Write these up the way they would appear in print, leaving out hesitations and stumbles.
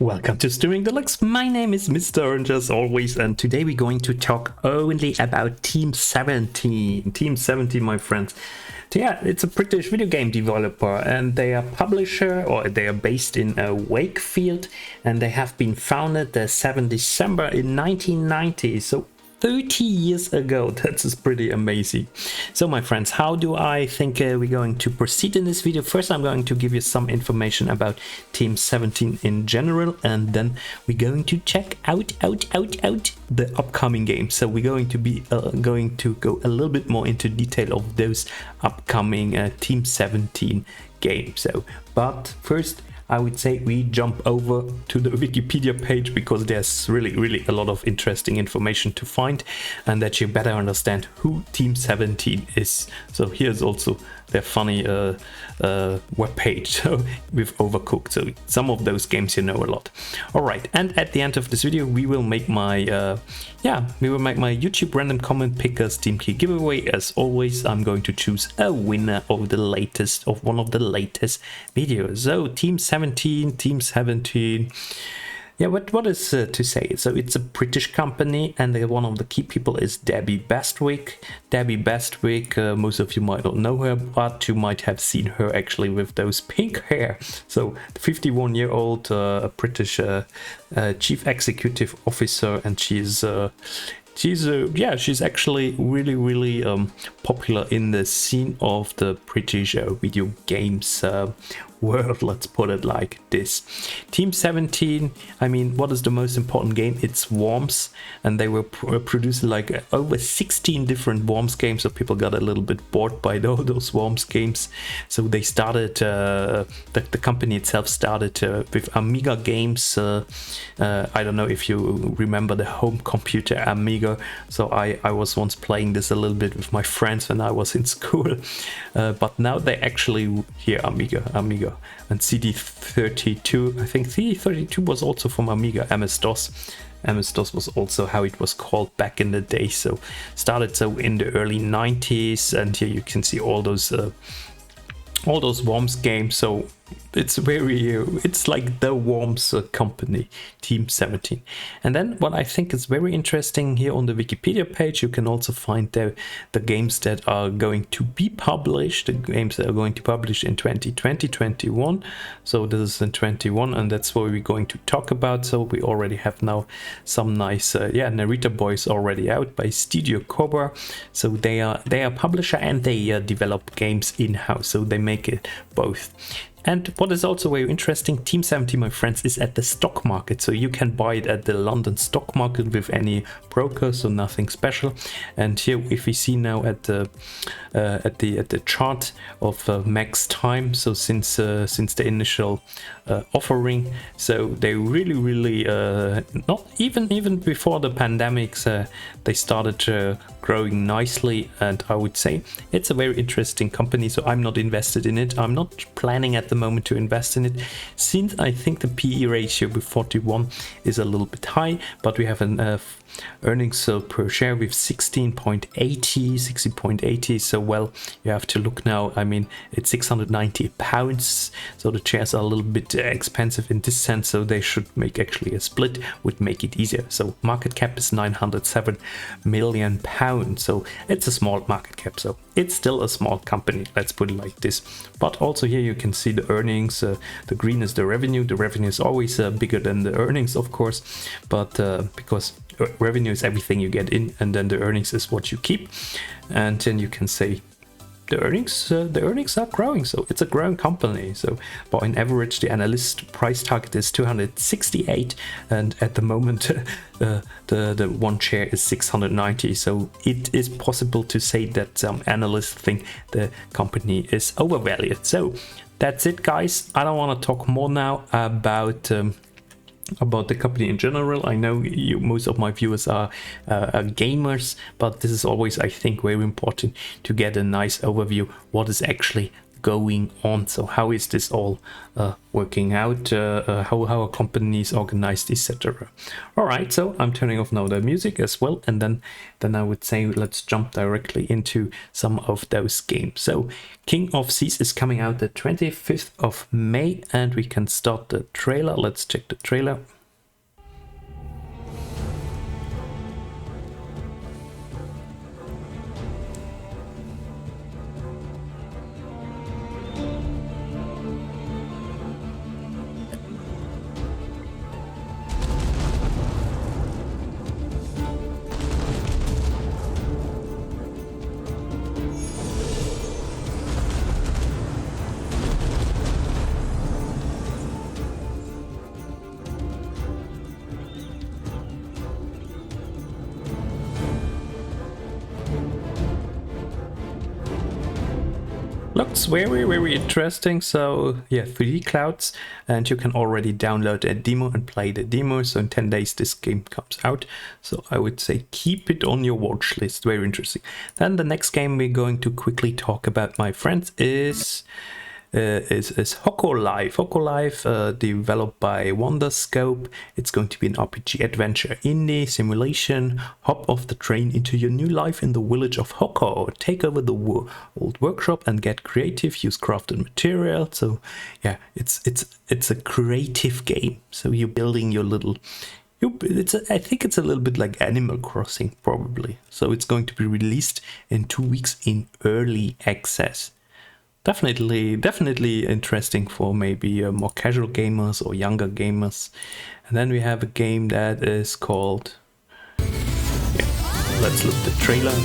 Welcome to Streaming Deluxe. My name is Mr. Orange as always, and today we're going to talk only about Team 17. Team 17, my friends. So yeah, it's a British video game developer, and they are publisher, or they are based in Wakefield, and they have been founded the 7th December in 1990. So 30 years ago. That's pretty amazing. So my friends, how do I think we're going to proceed in this video? First, I'm going to give you some information about Team 17 in general, and then we're going to check out the upcoming games. So we're going to be going to go a little bit more into detail of those upcoming Team 17 games. So, but first, I would say we jump over to the Wikipedia page, because there's really a lot of interesting information to find, and that you better understand who Team 17 is. So here's also their funny web page with Overcooked. So some of those games you know a lot. All right, and at the end of this video, we will make my YouTube random comment pickers Team Key giveaway. As always, I'm going to choose a winner of one of the latest videos. So Team 17. Yeah, what is to say? So it's a British company, and one of the key people is Debbie Bestwick. Debbie Bestwick, most of you might not know her, but you might have seen her actually with those pink hair. So 51-year-old British chief executive officer, and she's actually really popular in the scene of the British video games world, let's put it like this. Team 17, I mean, what is the most important game? It's Worms, and they were producing like over 16 different Worms games, so people got a little bit bored by all those Worms games. So they started, the company itself started with Amiga games. I don't know if you remember the home computer Amiga. So I was once playing this a little bit with my friends when I was in school, but now they actually hear Amiga. And CD32, I think CD32 was also from Amiga. MS-DOS was also how it was called back in the day. So started in the early 90s, and here you can see all those Worms games. So it's like the Worms company, Team 17. And then what I think is very interesting, here on the Wikipedia page, you can also find the games that are going to be published, the games that are going to publish in 2020-21. So this is in 21, and that's what we're going to talk about. So we already have now some nice Narita Boys already out by Studio Cobra. So they are a publisher, and they develop games in-house, so they make it both. And what is also very interesting, Team 17, my friends, is at the stock market. So you can buy it at the London stock market with any broker, so nothing special. And here, if we see now at the chart of max time, so since the initial offering, so they really not even before the pandemics, they started growing nicely, and I would say it's a very interesting company. So I'm not invested in it. I'm not planning at the moment to invest in it, since I think the PE ratio with 41 is a little bit high, but we have an earnings per share with 60.80. So well, you have to look now, I mean, it's £690, so the shares are a little bit expensive in this sense, so they should make actually a split, would make it easier. So market cap is £907 million, so it's a small market cap, so it's still a small company, let's put it like this. But also here you can see the earnings. The green is the revenue is always bigger than the earnings, of course, but because revenue is everything you get in, and then the earnings is what you keep. And then you can say the earnings are growing, so it's a growing company. So but on average, the analyst price target is 268, and at the moment the one share is 690. So it is possible to say that some analysts think the company is overvalued. So that's it, guys. I don't want to talk more now about the company in general. I know most of my viewers are gamers, but this is always, I think, very important to get a nice overview what is actually going on. So how is this all working out? How are companies organized, etc. All right, so I'm turning off now the music as well, and then I would say let's jump directly into some of those games. So King of Seas is coming out the 25th of May, and we can start the trailer. Let's check the trailer. Looks very interesting. So yeah, 3D clouds, and you can already download a demo and play the demo. So in 10 days this game comes out, so I would say keep it on your watch list. Very interesting. Then the next game we're going to quickly talk about, my friends, is Hokko Life. Hokko Life, developed by Wonderscope. It's going to be an RPG adventure indie simulation. Hop off the train into your new life in the village of Hokko. Take over the old workshop and get creative. Use crafted material. So yeah, it's a creative game. So you're building your little. I think it's a little bit like Animal Crossing, probably. So it's going to be released in 2 weeks in early access. Definitely interesting for maybe more casual gamers or younger gamers. And then we have a game that is called, yeah, let's look at the trailer.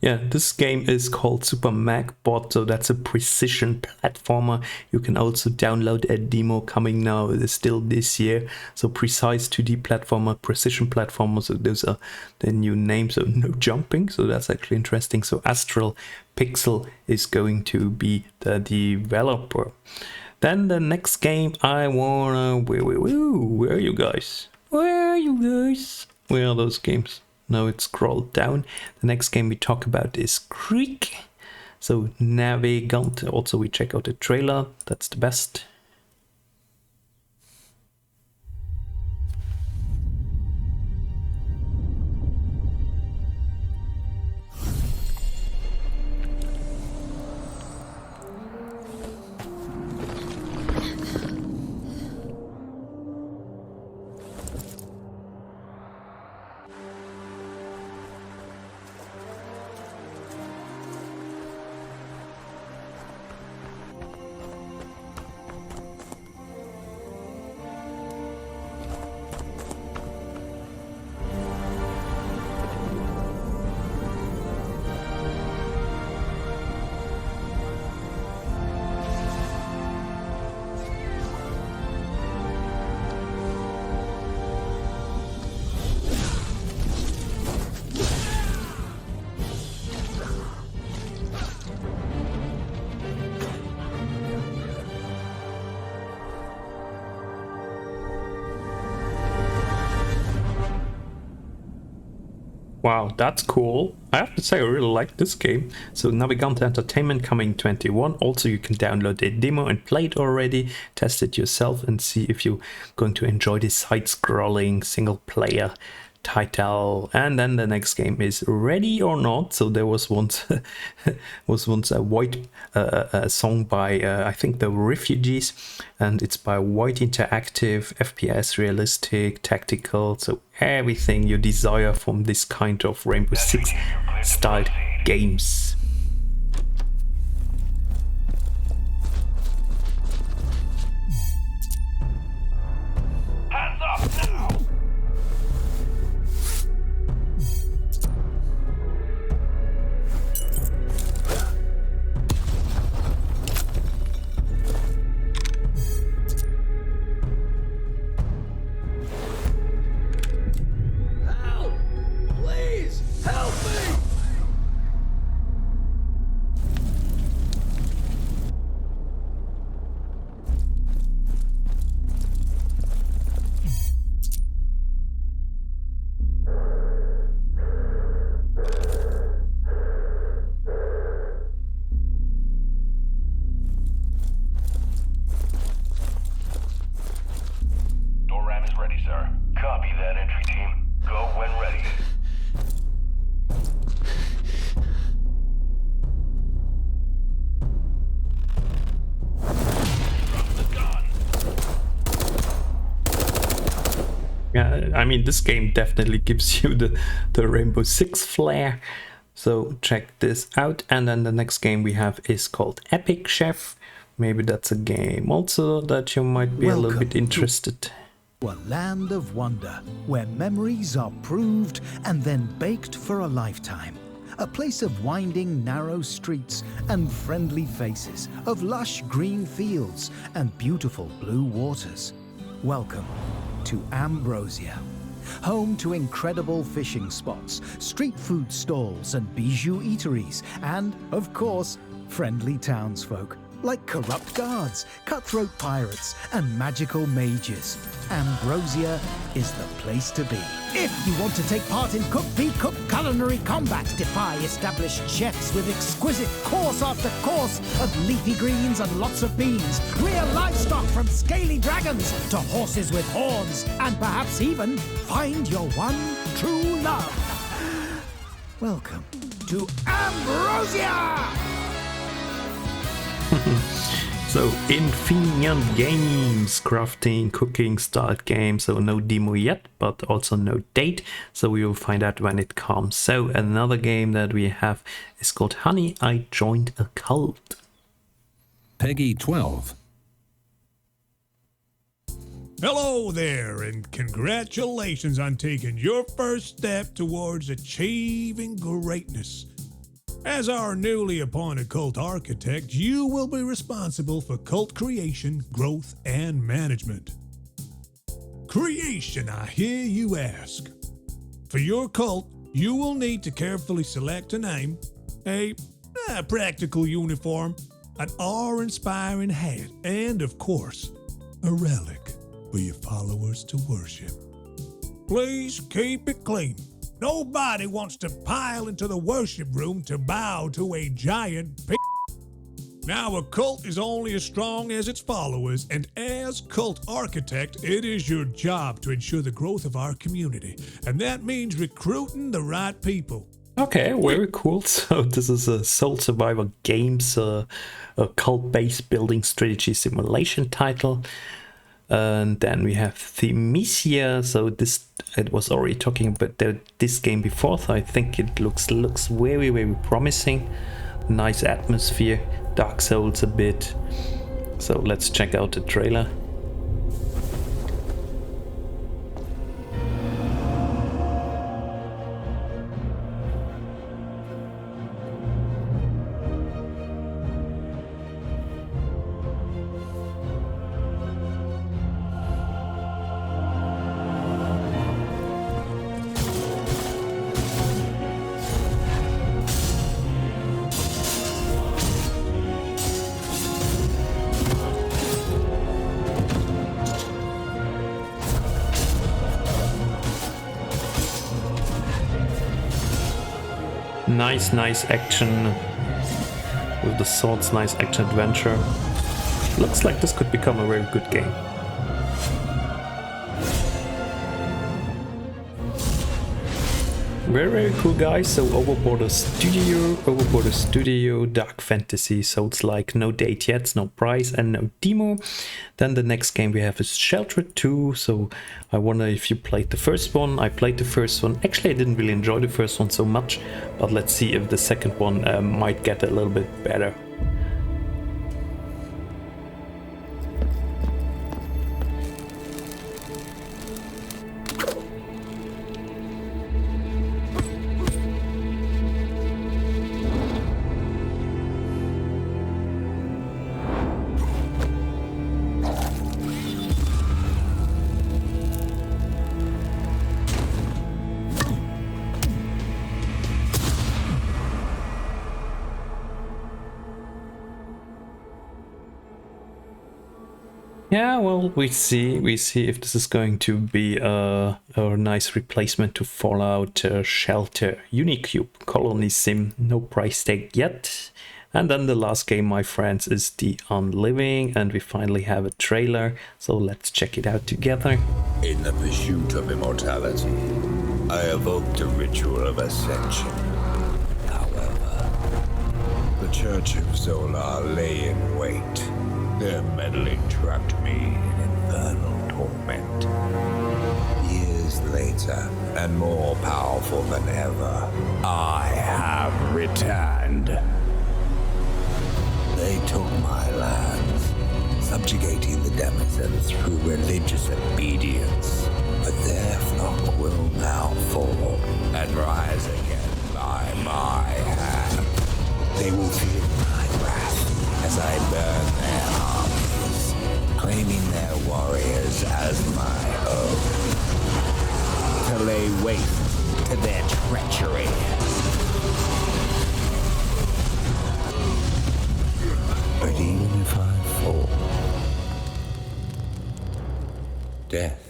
Yeah, this game is called Super Magbot, so that's a precision platformer. You can also download a demo coming now, it is still this year. So precise 2D platformer, precision platformer, so those are the new names. So no jumping, so that's actually interesting. So Astral Pixel is going to be the developer. Then the next game I wanna... Where are you guys? Where are you guys? Where are those games? Now it's scrolled down. The next game we talk about is Greak. So Navigant. Also we check out the trailer. That's the best. Wow, that's cool. I have to say I really like this game. So Navigant Entertainment coming 21. Also you can download a demo and play it already, test it yourself and see if you're going to enjoy this side-scrolling single player title. And then the next game is Ready or Not. So there was once a white song by I think the Refugees, and it's by White Interactive, FPS, realistic, tactical, so everything you desire from this kind of Rainbow Six styled games. Hands up now! Yeah, I mean, this game definitely gives you the Rainbow Six flair. So check this out. And then the next game we have is called Epic Chef. Maybe that's a game also that you might be a little bit interested. A land of wonder where memories are proved and then baked for a lifetime. A place of winding, narrow streets and friendly faces, of lush green fields and beautiful blue waters. Welcome to Ambrosia, home to incredible fishing spots, street food stalls and bijou eateries, and, of course, friendly townsfolk like corrupt guards, cutthroat pirates, and magical mages. Ambrosia is the place to be. If you want to take part in cook-be-cook culinary combat, defy established chefs with exquisite course after course of leafy greens and lots of beans, rear livestock from scaly dragons to horses with horns, and perhaps even find your one true love. Welcome to Ambrosia! So Infinient Games, crafting, cooking style game. So no demo yet, but also no date. So we will find out when it comes. So another game that we have is called Honey, I Joined a Cult. Peggy 12. Hello there, and congratulations on taking your first step towards achieving greatness. As our newly appointed cult architect, you will be responsible for cult creation, growth, and management. Creation, I hear you ask. For your cult, you will need to carefully select a name, a practical uniform, an awe-inspiring hat, and, of course, a relic for your followers to worship. Please keep it clean. Nobody wants to pile into the worship room to bow to a giant p***. Now, a cult is only as strong as its followers, and as cult architect, it is your job to ensure the growth of our community, and that means recruiting the right people. Okay, very cool. So this is a Soul Survivor Games, a cult-based building strategy simulation title. And then we have Thymesia. So it was already talking about this game before, so I think it looks very, very promising. Nice atmosphere, Dark Souls a bit. So let's check out the trailer. Nice action with the swords, nice action adventure. Looks like this could become a very good game. Very cool, guys. So Overborder Studio, Dark Fantasy, Souls-like, no date yet, no price and no demo. Then the next game we have is Sheltered 2. So I wonder if you played the first one. I played the first one. Actually, I didn't really enjoy the first one so much, but let's see if the second one might get a little bit better. Yeah, well, we see if this is going to be a nice replacement to Fallout Shelter. Unicube Colony Sim, no price tag yet. And then the last game, my friends, is the Unliving, and we finally have a trailer, so let's check it out together. In the pursuit of immortality, I evoked a ritual of ascension. However, the Church of Zolar lay in wait. Their meddling trapped me in infernal torment. Years wiser and more powerful than ever. I have returned. They took my lands, subjugating the denizens through religious obedience. But their flock will now fall and rise again by my hand. They will feel my wrath as I burn their armies, claiming their warriors as my own, to lay waste to their treachery. But even if I fall, death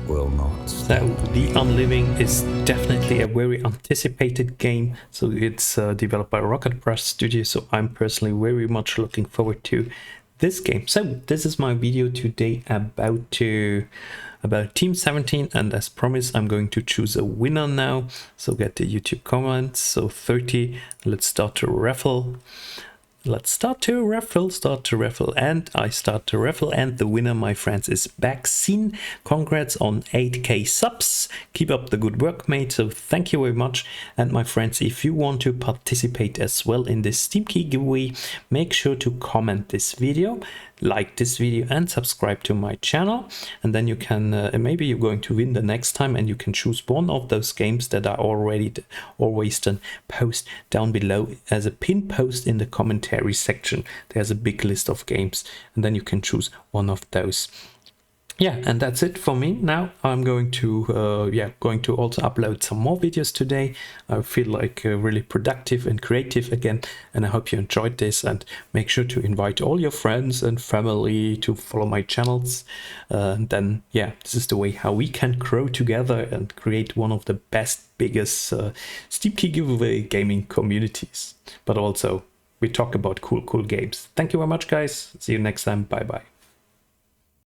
will not. So the Unliving is definitely a very anticipated game. So it's developed by Rocket Press Studio. So I'm personally very much looking forward to this game. So this is my video today about Team 17, and as promised I'm going to choose a winner now. So get the YouTube comments. So 30. Let's start to raffle. Let's start to raffle, and I start to raffle, and the winner, my friends, is Vaccine. Congrats on 8k subs. Keep up the good work, mate. So thank you very much. And my friends, if you want to participate as well in this Steam Key giveaway, make sure to comment this video, like this video, and subscribe to my channel. And then you can, maybe you're going to win the next time, and you can choose one of those games that I always then post down below as a pinned post in the commentary section. There's a big list of games, and then you can choose one of those. Yeah, and that's it for me. Now I'm going to also upload some more videos today. I feel like really productive and creative again, and I hope you enjoyed this, and make sure to invite all your friends and family to follow my channels. Then yeah, this is the way how we can grow together and create one of the biggest Steam Key giveaway gaming communities. But also we talk about cool games. Thank you very much, guys. See you next time. Bye bye.